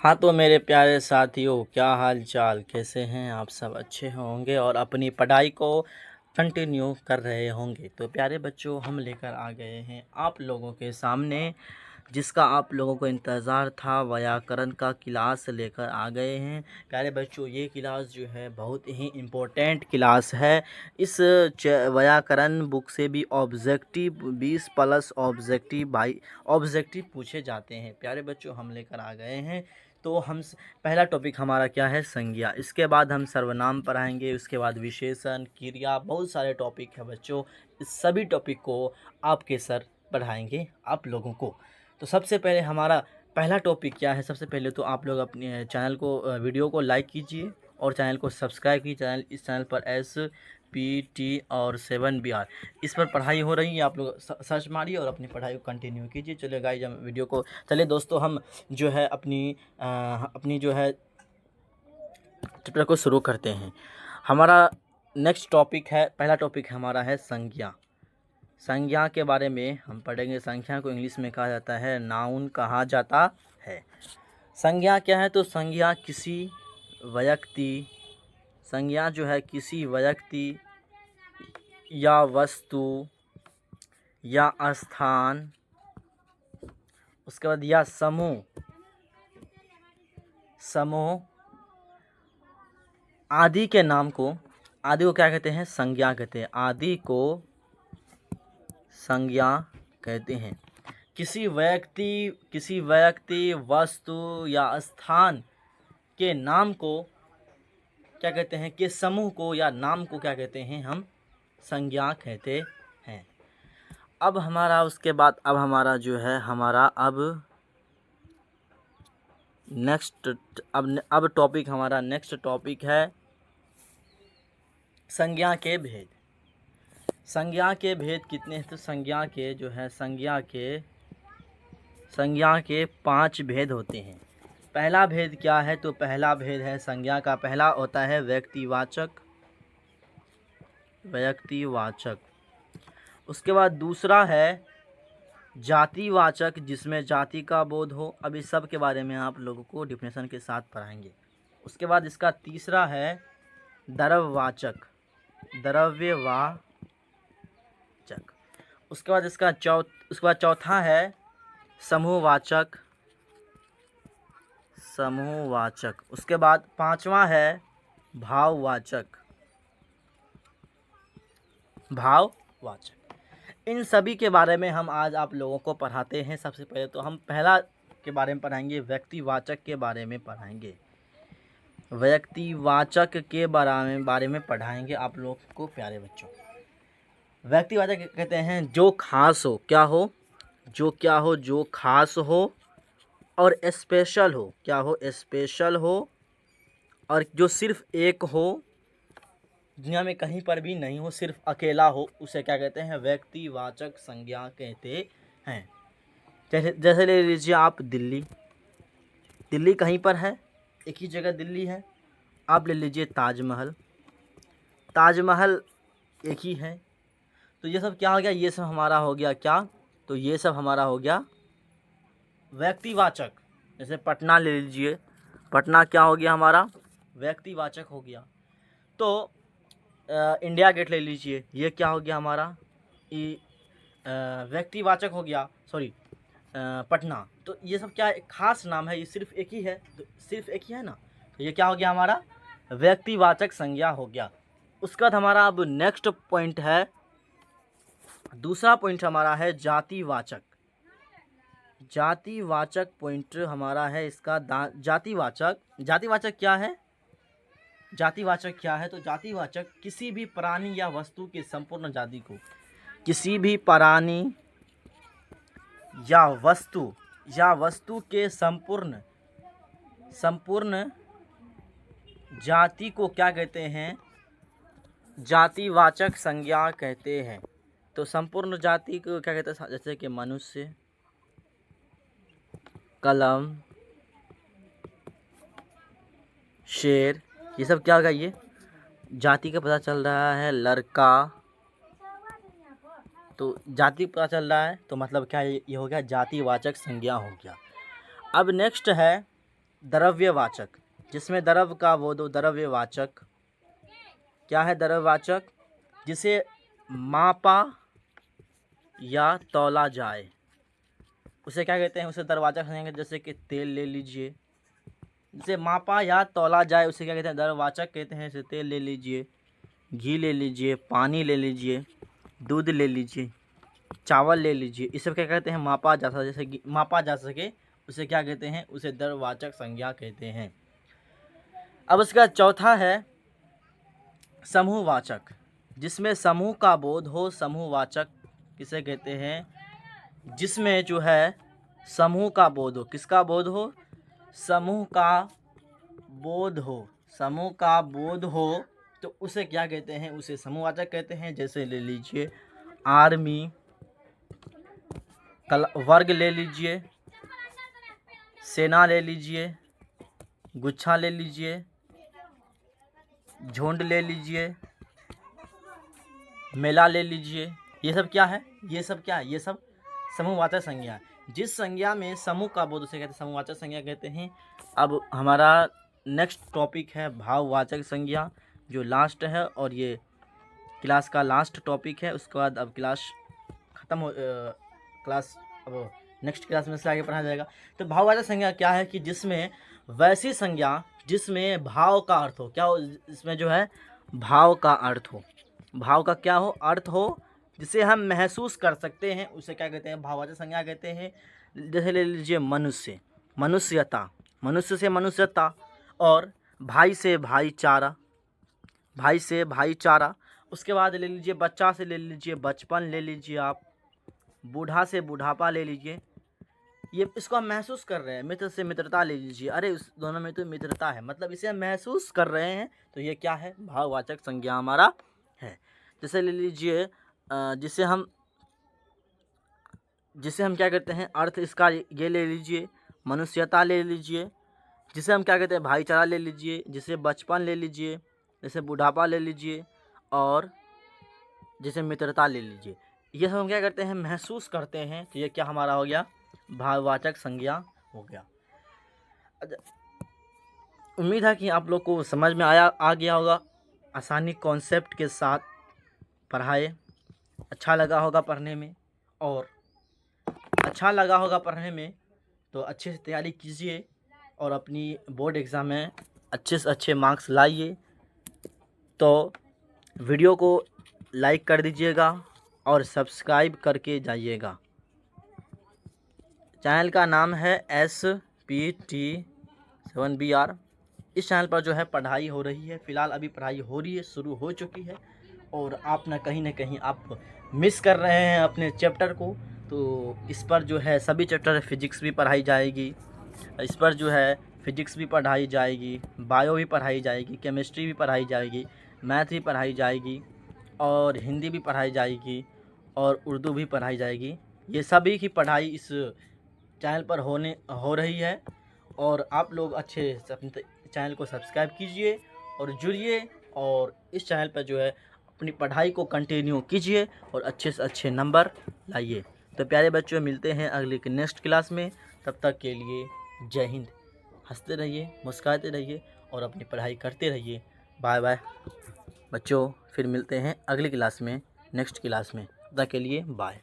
हाँ तो मेरे प्यारे साथियों, क्या हाल चाल, कैसे हैं आप? सब अच्छे होंगे और अपनी पढ़ाई को कंटिन्यू कर रहे होंगे। तो प्यारे बच्चों, हम लेकर आ गए हैं आप लोगों के सामने जिसका आप लोगों को इंतज़ार था, व्याकरण का क्लास लेकर आ गए हैं। प्यारे बच्चों, ये क्लास जो है बहुत ही इम्पोर्टेंट क्लास है। इस व्याकरण बुक से भी objective 20 plus objective by objective पूछे जाते हैं। प्यारे बच्चों, हम लेकर आ गए हैं। तो पहला टॉपिक हमारा क्या है? संज्ञा। इसके बाद हम सर्वनाम पढ़ाएंगे, उसके बाद विशेषण, क्रिया, बहुत सारे टॉपिक है बच्चों। इस सभी टॉपिक को आपके सर पढ़ाएंगे आप लोगों को। तो सबसे पहले हमारा पहला टॉपिक क्या है? सबसे पहले तो आप लोग अपने चैनल को वीडियो को लाइक कीजिए और चैनल को सब्सक्राइब कीजिए। इस चैनल पर SPT और 7BR इस पर पढ़ाई हो रही है। आप लोग सर्च मारिए और अपनी पढ़ाई को कंटिन्यू कीजिए। चलिए गाइस, हम वीडियो को चलिए दोस्तों, हम जो है अपनी जो है चैप्टर को शुरू करते हैं। हमारा नेक्स्ट टॉपिक है, पहला टॉपिक हमारा है संज्ञा। संज्ञा के बारे में हम पढ़ेंगे। संख्या को इंग्लिश में कहा जाता है नाउन कहा जाता है। संज्ञा क्या है? तो संज्ञा किसी व्यक्ति, संज्ञा जो है किसी व्यक्ति या वस्तु या स्थान, उसके बाद या समूह आदि के नाम को, आदि को क्या कहते हैं? संज्ञा कहते हैं। आदि को संज्ञा कहते हैं। किसी व्यक्ति वस्तु या स्थान के नाम को क्या कहते हैं? के समूह को या नाम को क्या कहते हैं? हम संज्ञा कहते हैं। अब हमारा उसके बाद अब हमारा जो है हमारा अब टॉपिक, हमारा नेक्स्ट टॉपिक है संज्ञा के भेद। संज्ञा के भेद कितने हैं? तो संज्ञा के जो है संज्ञा के 5 भेद होते हैं। पहला भेद क्या है? तो पहला भेद है संज्ञा का पहला होता है व्यक्तिवाचक। उसके बाद दूसरा है जातिवाचक, जिसमें जाति का बोध हो। अब इस सब के बारे में आप लोगों को डिफिनेशन के साथ पढ़ाएंगे। उसके बाद इसका तीसरा है द्रव्यवाचक। उसके बाद इसका चौथा है समूहवाचक। उसके बाद पांचवा है भाववाचक। इन सभी के बारे में हम आज आप लोगों को पढ़ाते हैं। सबसे पहले तो हम पहला के बारे में पढ़ाएंगे, व्यक्तिवाचक के बारे में पढ़ाएंगे। व्यक्तिवाचक के बारे में पढ़ाएंगे आप लोग को प्यारे बच्चों। व्यक्तिवाचक कहते हैं जो खास हो, क्या हो? जो खास हो और स्पेशल हो। क्या हो? स्पेशल हो और जो सिर्फ एक हो, दुनिया में कहीं पर भी नहीं हो, सिर्फ अकेला हो, उसे क्या कहते हैं? व्यक्तिवाचक संज्ञा कहते हैं। जैसे ले लीजिए आप दिल्ली कहीं पर है, एक ही जगह दिल्ली है। आप ले लीजिए ताजमहल एक ही है। तो ये सब क्या हो गया? ये सब हमारा हो गया क्या? तो ये सब हमारा हो गया व्यक्तिवाचक। जैसे पटना ले लीजिए, पटना क्या हो गया? हमारा व्यक्तिवाचक हो गया। तो इंडिया गेट ले लीजिए, ये क्या हो गया? हमारा व्यक्तिवाचक हो गया। सॉरी, पटना। तो ये सब क्या है? खास नाम है, ये सिर्फ एक ही है, तो सिर्फ एक ही है ना, तो ये क्या हो गया? हमारा व्यक्तिवाचक संज्ञा हो गया। उसके बाद हमारा अब नेक्स्ट पॉइंट है, दूसरा पॉइंट हमारा है जातिवाचक पॉइंट हमारा है इसका जातिवाचक क्या है? तो जातिवाचक किसी भी प्राणी या वस्तु के संपूर्ण जाति को, किसी भी प्राणी या वस्तु के संपूर्ण जाति को क्या कहते हैं? जातिवाचक संज्ञा कहते हैं। तो संपूर्ण जाति को क्या कहते हैं? जैसे कि मनुष्य, कलम, शेर, ये सब क्या होगा? ये जाति का पता चल रहा है। लड़का, तो जाति पता चल रहा है, तो मतलब क्या ये हो गया? जातिवाचक संज्ञा हो गया। अब नेक्स्ट है द्रव्यवाचक, जिसमें द्रव का बोध हो, द्रव्यवाचक। क्या है द्रव्यवाचक? जिसे मापा या तौला जाए उसे क्या कहते हैं? उसे द्रव्यवाचक समझेंगे। जैसे कि तेल ले लीजिए, जिसे मापा या तौला जाए उसे क्या कहते हैं? द्रव्यवाचक कहते हैं। जैसे तेल ले लीजिए, घी ले लीजिए, पानी ले लीजिए, दूध ले लीजिए, चावल ले लीजिए, इस सब क्या कहते हैं? मापा जा सके, जैसे मापा जा सके उसे क्या कहते हैं? उसे द्रव्यवाचक संज्ञा कहते हैं। अब उसका चौथा है समूहवाचक, जिसमें समूह का बोध हो। समूहवाचक किसे कहते हैं? जिसमें जो है समूह का बोध हो। किसका बोध हो? समूह का बोध हो। समूह का बोध हो तो उसे क्या कहते हैं? उसे समूहवाचक कहते हैं। जैसे ले लीजिए आर्मी, वर्ग ले लीजिए, सेना ले लीजिए, गुच्छा ले लीजिए, झुंड ले लीजिए, मेला ले लीजिए। ये सब क्या है? ये सब क्या है? ये सब समूहवाचक संज्ञा है। जिस संज्ञा में समूह का बोध उसे कहते हैं समूहवाचक संज्ञा कहते हैं। अब हमारा नेक्स्ट टॉपिक है भाववाचक संज्ञा, जो लास्ट है और ये क्लास का लास्ट टॉपिक है। उसके बाद अब क्लास ख़त्म हो क्लास अब नेक्स्ट क्लास में से आगे पढ़ाया जाएगा। तो भाववाचक संज्ञा क्या है? कि जिसमें वैसी संज्ञा जिसमें भाव का अर्थ हो। क्या हो? इसमें जो है भाव का अर्थ हो। भाव का क्या हो? अर्थ हो, जिसे हम महसूस कर सकते हैं, उसे क्या कहते हैं? भाववाचक संज्ञा कहते हैं। जैसे ले लीजिए मनुष्य, मनुष्यता, मनुष्य से मनुष्यता, और भाई से भाईचारा, भाई से भाईचारा। उसके बाद ले लीजिए बच्चा से ले लीजिए बचपन ले लीजिए आप, बूढ़ा से बुढ़ापा ले लीजिए। ये इसको हम महसूस कर रहे हैं। मित्र से मित्रता ले लीजिए, अरे उस दोनों में तो मित्रता है, मतलब इसे हम महसूस कर रहे हैं, तो ये क्या है? भाववाचक संज्ञा हमारा है। जैसे ले लीजिए जिसे हम क्या कहते हैं? अर्थ इसका ये ले लीजिए मनुष्यता ले लीजिए, जिसे हम क्या कहते हैं? भाईचारा ले लीजिए, जिसे बचपन ले लीजिए, जैसे बुढ़ापा ले लीजिए, और जैसे मित्रता ले लीजिए। ये सब हम क्या करते हैं? महसूस करते हैं। तो ये क्या हमारा हो गया? भाववाचक संज्ञा हो गया। उम्मीद है कि आप लोग को समझ में आ गया होगा। आसानी कॉन्सेप्ट के साथ पढ़ाए, अच्छा लगा होगा पढ़ने में, और अच्छा लगा होगा पढ़ने में तो अच्छे से तैयारी कीजिए और अपनी बोर्ड एग्ज़ाम में अच्छे से अच्छे मार्क्स लाइए। तो वीडियो को लाइक कर दीजिएगा और सब्सक्राइब करके जाइएगा। चैनल का नाम है SPT7BR। इस चैनल पर जो है पढ़ाई हो रही है। फ़िलहाल अभी पढ़ाई हो रही है, शुरू हो चुकी है, और आप ना कहीं आप मिस कर रहे हैं अपने चैप्टर को। तो इस पर जो है सभी चैप्टर फिजिक्स भी पढ़ाई जाएगी, इस पर जो है फिजिक्स भी पढ़ाई जाएगी, बायो भी पढ़ाई जाएगी, केमिस्ट्री भी पढ़ाई जाएगी, मैथ भी पढ़ाई जाएगी, और हिंदी भी पढ़ाई जाएगी, और उर्दू भी पढ़ाई जाएगी। ये सभी की पढ़ाई इस चैनल पर हो रही है। और आप लोग अच्छे से अपने चैनल को सब्सक्राइब कीजिए और जुड़िए, और इस चैनल पर जो है अपनी पढ़ाई को कंटिन्यू कीजिए और अच्छे से अच्छे नंबर लाइए। तो प्यारे बच्चों, मिलते हैं अगले के नेक्स्ट क्लास में। तब तक के लिए जय हिंद। हंसते रहिए, मुस्कुराते रहिए और अपनी पढ़ाई करते रहिए। बाय बाय बच्चों, फिर मिलते हैं अगली क्लास में, नेक्स्ट क्लास में। तब तक के लिए बाय।